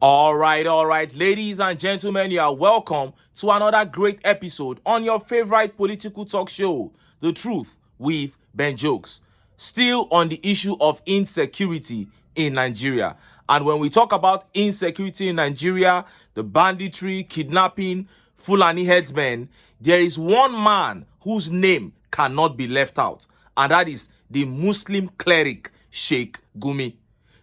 All right, ladies and gentlemen, you are welcome to another great episode on your favorite political talk show, The Truth with Ben Jokes. Still on the issue of insecurity in Nigeria. And when we talk about insecurity in Nigeria, the banditry, kidnapping, Fulani headsmen, there is one man whose name cannot be left out, and that is the Muslim cleric Sheikh Gumi.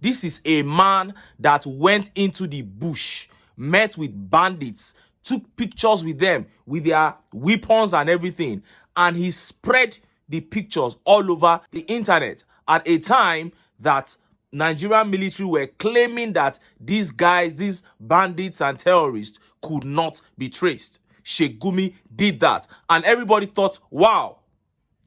This is a man that went into the bush, met with bandits, took pictures with them, with their weapons and everything, and he spread the pictures all over the internet at a time that Nigerian military were claiming that these guys, these bandits and terrorists could not be traced. Sheikh Gumi did that, and everybody thought, wow,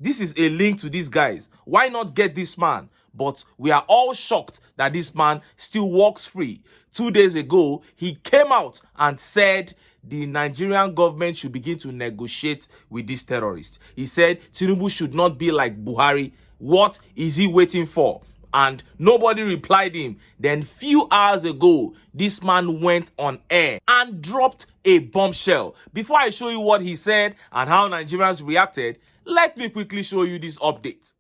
this is a link to these guys. Why not get this man? But we are all shocked that this man still walks free. 2 days ago, he came out and said the Nigerian government should begin to negotiate with these terrorists. He said TINUBU should not be like Buhari. What is he waiting for? And nobody replied him. Then few hours ago, this man went on air and dropped a bombshell. Before I show you what he said and how Nigerians reacted, let me quickly show you this update.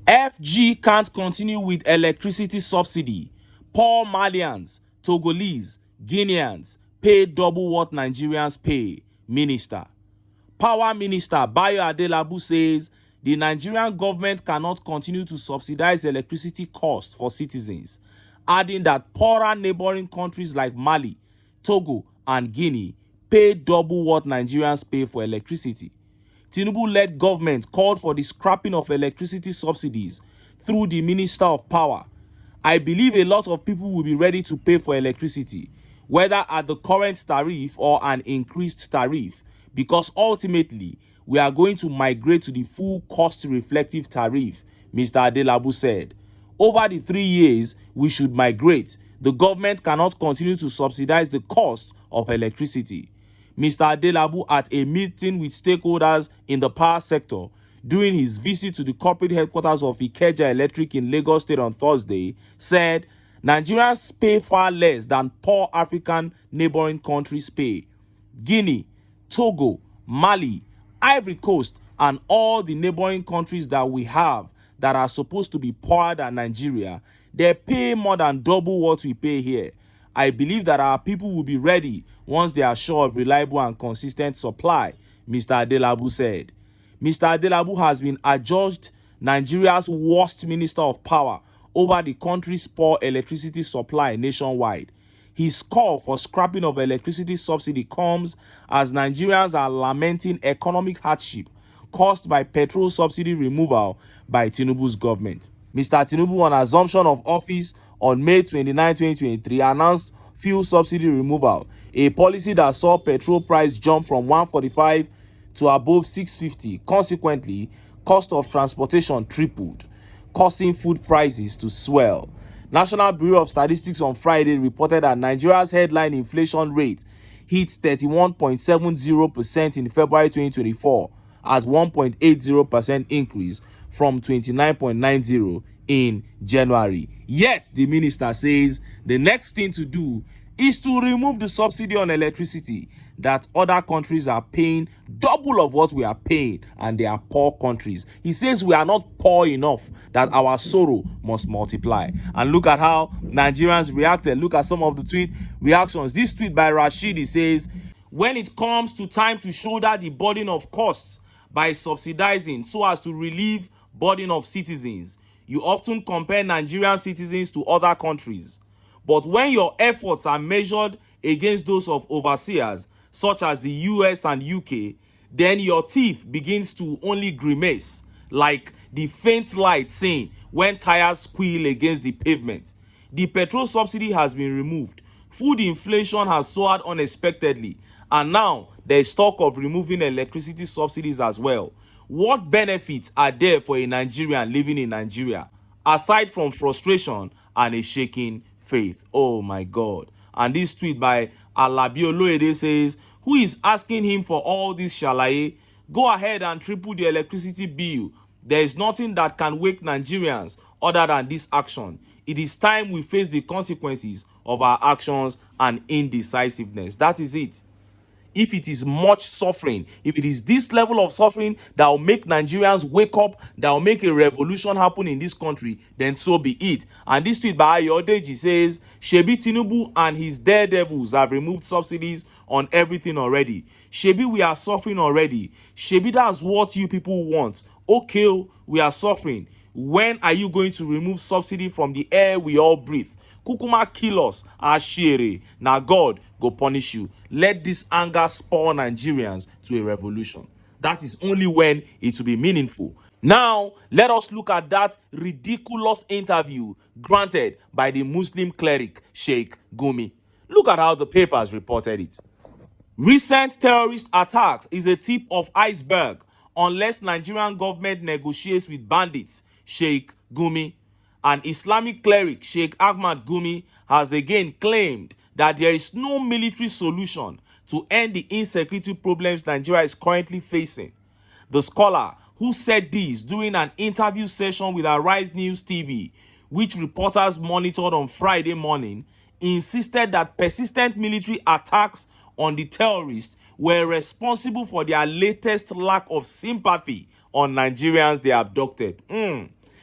FG can't continue with electricity subsidy. Poor Malians, Togolese, Guineans pay double what Nigerians pay. Minister. Power Minister Bayo Adelabu says the Nigerian government cannot continue to subsidize electricity costs for citizens, adding that poorer neighboring countries like Mali, Togo, and Guinea pay double what Nigerians pay for electricity. TINUBU-led government called for the scrapping of electricity subsidies through the Minister of Power. I believe a lot of people will be ready to pay for electricity, whether at the current tariff or an increased tariff, because ultimately we are going to migrate to the full cost-reflective tariff, Mr. Adelabu said. Over the 3 years, we should migrate. The government cannot continue to subsidize the cost of electricity. Mr. Adelabu, at a meeting with stakeholders in the power sector during his visit to the corporate headquarters of Ikeja Electric in Lagos State on Thursday, said Nigerians pay far less than poor African neighboring countries pay. Guinea, Togo, Mali, Ivory Coast, and all the neighboring countries that we have that are supposed to be poorer than Nigeria, they pay more than double what we pay here. I believe that our people will be ready once they are sure of reliable and consistent supply, Mr. Adelabu said. Mr. Adelabu has been adjudged Nigeria's worst Minister of Power over the country's poor electricity supply nationwide. His call for scrapping of electricity subsidy comes as Nigerians are lamenting economic hardship caused by petrol subsidy removal by TINUBU's government. Mr. TINUBU, on assumption of office on May 29, 2023, announced fuel subsidy removal, a policy that saw petrol price jump from 145 to above 650. Consequently, cost of transportation tripled, causing food prices to swell. National Bureau of Statistics on Friday reported that Nigeria's headline inflation rate hit 31.70% in February 2024, at 1.80% increase from 29.90 in January. Yet, the minister says the next thing to do is to remove the subsidy on electricity that other countries are paying double of what we are paying, and they are poor countries. He says we are not poor enough, that our sorrow must multiply. And look at how Nigerians reacted. Look at some of the tweet reactions. This tweet by Rashidi says, when it comes to time to shoulder the burden of costs by subsidizing so as to relieve burden of citizens, you often compare Nigerian citizens to other countries. But when your efforts are measured against those of overseers, such as the US and UK, then your teeth begins to only grimace, like the faint light seen when tires squeal against the pavement. The petrol subsidy has been removed. Food inflation has soared unexpectedly, and now there is talk of removing electricity subsidies as well. What benefits are there for a Nigerian living in Nigeria, aside from frustration and a shaking faith? Oh my God. And this tweet by Alabi Oloede says, who is asking him for all this shalaye? Go ahead and triple the electricity bill. There is nothing that can wake Nigerians other than this action. It is time we face the consequences of our actions and indecisiveness. That is it. If it is much suffering, if it is this level of suffering that will make Nigerians wake up, that will make a revolution happen in this country, then so be it. And this tweet by Ayodeji says, Shebi TINUBU and his daredevils have removed subsidies on everything already. Shebi, we are suffering already. Shebi, that's what you people want. Okay, we are suffering. When are you going to remove subsidy from the air we all breathe? Kukuma kill us, Ashiri. Now God go punish you. Let this anger spur Nigerians to a revolution. That is only when it will be meaningful. Now, let us look at that ridiculous interview granted by the Muslim cleric Sheikh Gumi. Look at how the papers reported it. Recent terrorist attacks is a tip of iceberg unless Nigerian government negotiates with bandits, Sheikh Gumi. An Islamic cleric, Sheikh Ahmad Gumi, has again claimed that there is no military solution to end the insecurity problems Nigeria is currently facing. The scholar, who said this during an interview session with Arise News TV, which reporters monitored on Friday morning, insisted that persistent military attacks on the terrorists were responsible for their latest lack of sympathy on Nigerians they abducted.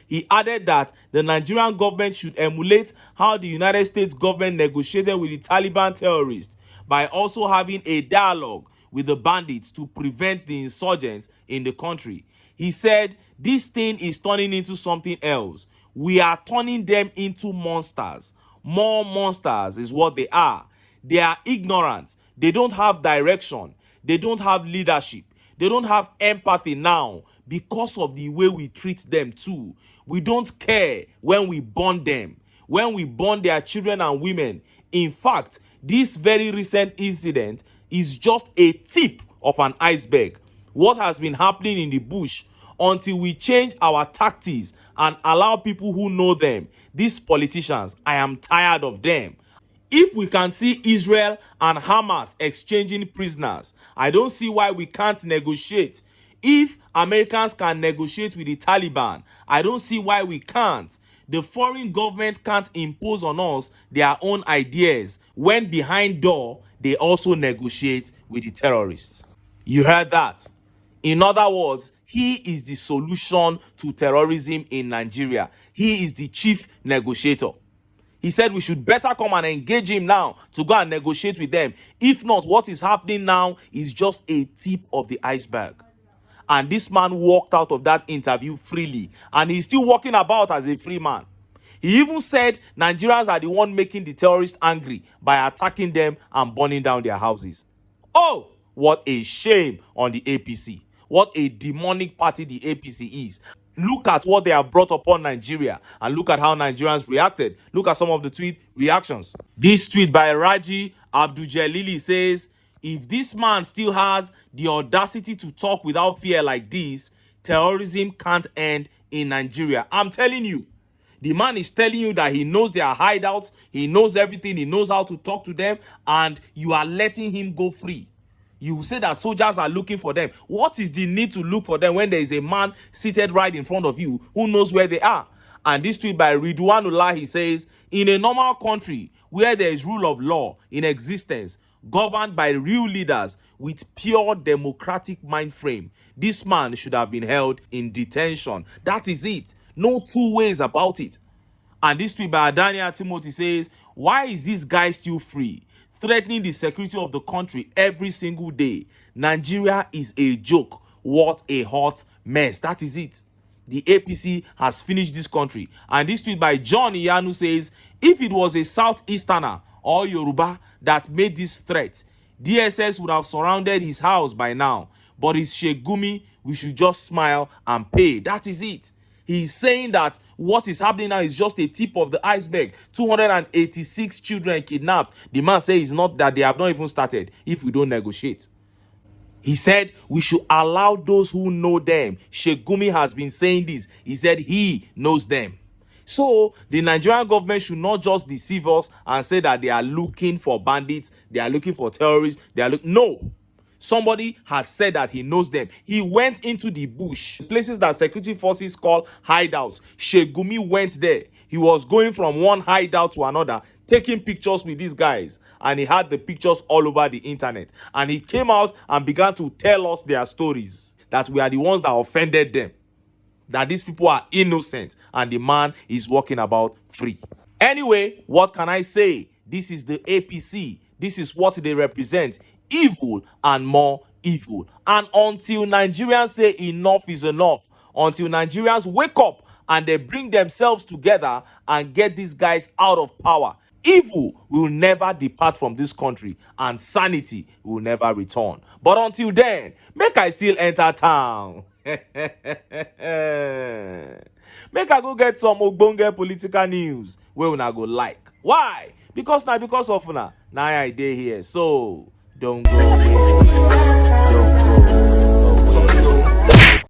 He added that the Nigerian government should emulate how the United States government negotiated with the Taliban terrorists by also having a dialogue with the bandits to prevent the insurgents in the country. He said, this thing is turning into something else. We are turning them into monsters. More monsters is what they are. They are ignorant. They don't have direction. They don't have leadership. They don't have empathy now because of the way we treat them too. We don't care when we burn them, when we burn their children and women. In fact, this very recent incident is just a tip of an iceberg. What has been happening in the bush, until we change our tactics and allow people who know them, these politicians, I am tired of them. If we can see Israel and Hamas exchanging prisoners, I don't see why we can't negotiate. If Americans can negotiate with the Taliban, I don't see why we can't. The foreign government can't impose on us their own ideas when behind door they also negotiate with the terrorists. You heard that? In other words, he is the solution to terrorism in Nigeria. He is the chief negotiator. He said we should better come and engage him now to go and negotiate with them. If not, what is happening now is just a tip of the iceberg. And this man walked out of that interview freely. And he's still walking about as a free man. He even said Nigerians are the one making the terrorists angry by attacking them and burning down their houses. Oh, what a shame on the APC. What a demonic party the APC is. Look at what they have brought upon Nigeria and look at how Nigerians reacted. Look at some of the tweet reactions. This tweet by Raji Abdul-Jalili says, if this man still has the audacity to talk without fear like this, terrorism can't end in Nigeria. I'm telling you. The man is telling you that he knows their hideouts, he knows everything, he knows how to talk to them, and you are letting him go free. You say that soldiers are looking for them. What is the need to look for them when there is a man seated right in front of you who knows where they are? And this tweet by Ridwanullah, he says, in a normal country where there is rule of law in existence, governed by real leaders with pure democratic mind frame, this man should have been held in detention. That is it. No two ways about it. And this tweet by Adania Timothy says, why is this guy still free, threatening the security of the country every single day? Nigeria is a joke. What a hot mess. That is it. The APC has finished this country. And this tweet by John Iyanu says, if it was a Southeasterner or Yoruba that made this threat, DSS would have surrounded his house by now. But it's Sheikh Gumi, we should just smile and pay. That is it. He's saying that what is happening now is just a tip of the iceberg. 286 children kidnapped. The man says it's not that they have not even started if we don't negotiate. He said we should allow those who know them. Sheikh Gumi has been saying this. He said he knows them. So the Nigerian government should not just deceive us and say that they are looking for bandits, they are looking for terrorists, no. Somebody has said that he knows them. He went into the bush, places that security forces call hideouts. Sheikh Gumi went there. He was going from one hideout to another, taking pictures with these guys, and he had the pictures all over the internet, and he came out and began to tell us their stories, that we are the ones that offended them, that these people are innocent, and the man is walking about free. Anyway, what can I say? This is the APC. This is what they represent: evil and more evil. And until Nigerians say enough is enough, until Nigerians wake up and they bring themselves together and get these guys out of power, evil will never depart from this country and sanity will never return. But until then, make I still enter town. Make I go get some ogbonge political news wey una go like. Why? Because now because of una, now I dey here. So don't go away. Don't